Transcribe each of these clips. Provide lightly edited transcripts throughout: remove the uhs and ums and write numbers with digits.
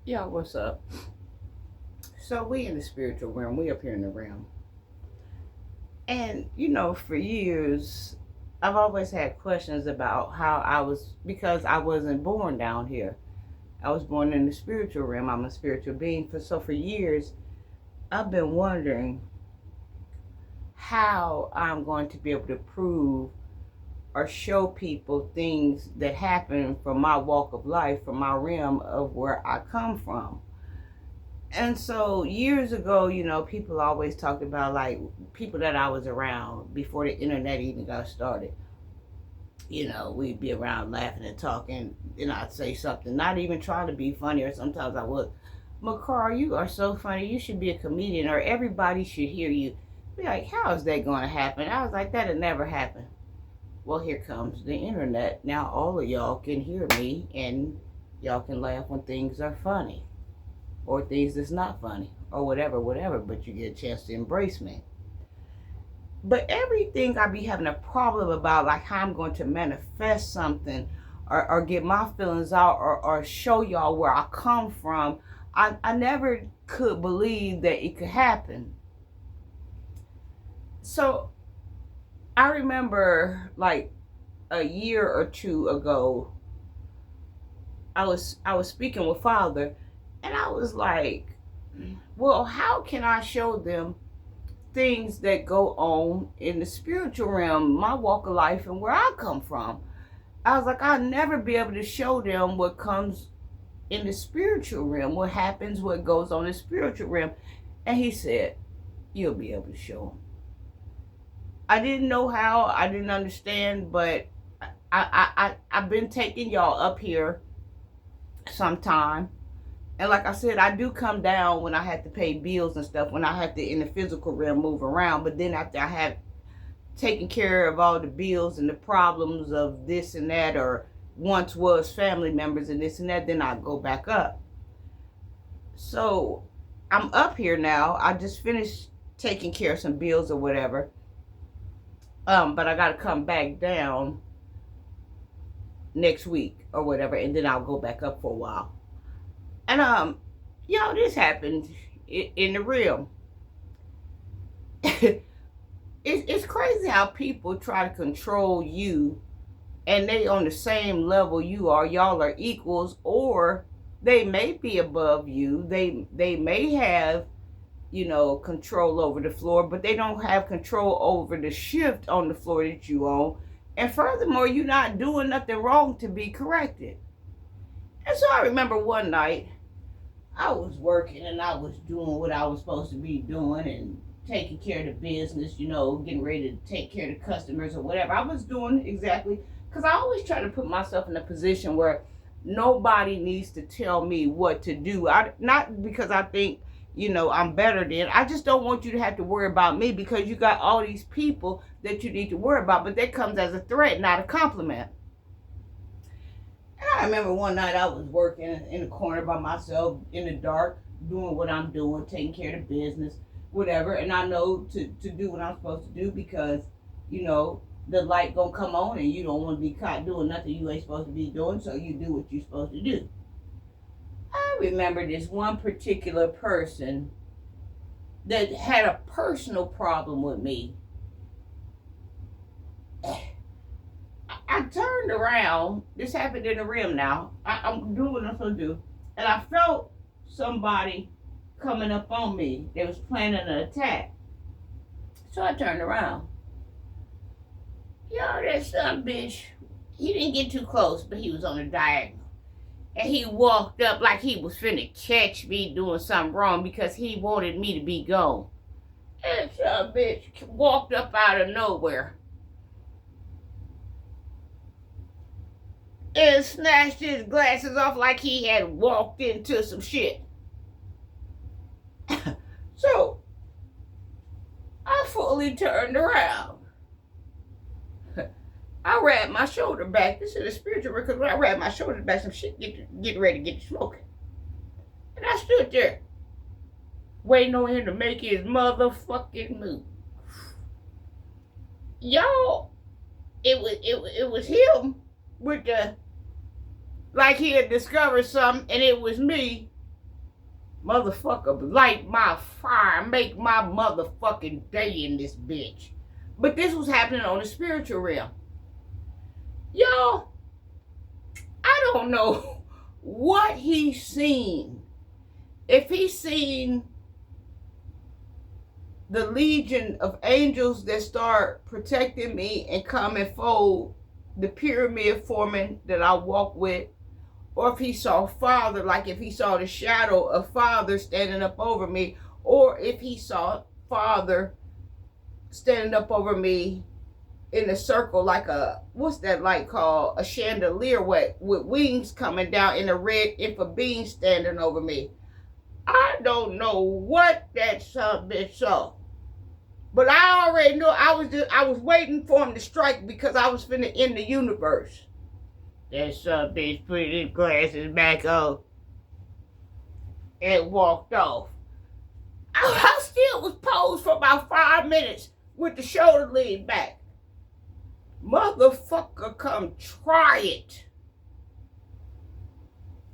Yo, what's up? So we in the spiritual realm. We up here in the realm. And for years, I've always had questions about how I was because I wasn't born down here. I was born in the spiritual realm. I'm a spiritual being. For years, I've been wondering how I'm going to be able to prove or show people things that happen from my walk of life, from my realm of where I come from. And so years ago, people always talked about like people that I was around before the internet even got started. We'd be around laughing and talking, and I'd say something, not even trying to be funny, or sometimes I would. McCar, you are so funny. You should be a comedian, or everybody should hear you. Be like, how is that going to happen? I was like, that'll never happen. Well, here comes the internet. Now all of y'all can hear me, and y'all can laugh when things are funny or things that's not funny or whatever, but you get a chance to embrace me. But everything I be having a problem about, like how I'm going to manifest something or get my feelings out or show y'all where I come from, I never could believe that it could happen. So I remember like a year or two ago, I was speaking with Father, and I was like, well, how can I show them things that go on in the spiritual realm, my walk of life, and where I come from? I was like, I'll never be able to show them what comes in the spiritual realm, what happens, what goes on in the spiritual realm. And he said, you'll be able to show them. I didn't know how, I didn't understand, but I've been taking y'all up here sometime. And like I said, I do come down when I have to pay bills and stuff, when I have to, in the physical realm, move around. But then after I have taken care of all the bills and the problems of this and that, or once was family members and this and that, then I go back up. So I'm up here now. I just finished taking care of some bills or whatever. But I got to come back down next week or whatever, and then I'll go back up for a while. And this happened in the realm. It's crazy how people try to control you, and they on the same level you are. Y'all are equals, or they may be above you. They may have control over the floor, but they don't have control over the shift on the floor that you own. And furthermore, you're not doing nothing wrong to be corrected. And so I remember one night I was working and I was doing what I was supposed to be doing and taking care of the business, getting ready to take care of the customers or whatever. I was doing exactly, because I always try to put myself in a position where nobody needs to tell me what to do. Not because I think, I'm better than. I just don't want you to have to worry about me, because you got all these people that you need to worry about, but that comes as a threat, not a compliment. And I remember one night I was working in the corner by myself in the dark, doing what I'm doing, taking care of the business, whatever. And I know to do what I'm supposed to do, because, the light gonna come on and you don't want to be caught doing nothing you ain't supposed to be doing, so you do what you're supposed to do. I remember this one particular person that had a personal problem with me. I turned around. This happened in the rim now. I'm doing what I'm supposed to do. And I felt somebody coming up on me. They was planning an attack. So I turned around. That son bitch, he didn't get too close, but he was on the diagonal. And he walked up like he was finna catch me doing something wrong, because he wanted me to be gone. And son bitch walked up out of nowhere and snatched his glasses off like he had walked into some shit. So I fully turned around. I wrapped my shoulder back. This is a spiritual, because when I wrapped my shoulder back, some shit get ready to get to smoking. And I stood there, waiting on him to make his motherfucking move. Y'all, it was him with the, like he had discovered something, and it was me Motherfucker, light my fire, make my motherfucking day in this bitch. But this was happening on the spiritual realm. Y'all, I don't know what he's seen. If he's seen the legion of angels that start protecting me and come and fold the pyramid forming that I walk with, or if he saw Father, like if he saw the shadow of Father standing up over me, or if he saw Father standing up over me in a circle like a, what's that light called? A chandelier with wings coming down in a red infra beam standing over me. I don't know what that son bitch saw. But I already knew I was waiting for him to strike because I was finna end the universe. That son bitch put his glasses back on and walked off. I still was posed for about 5 minutes with the shoulder lean back. Motherfucker, come try it.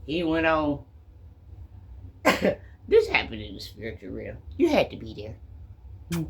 He went on. This happened in the spiritual realm. You had to be there.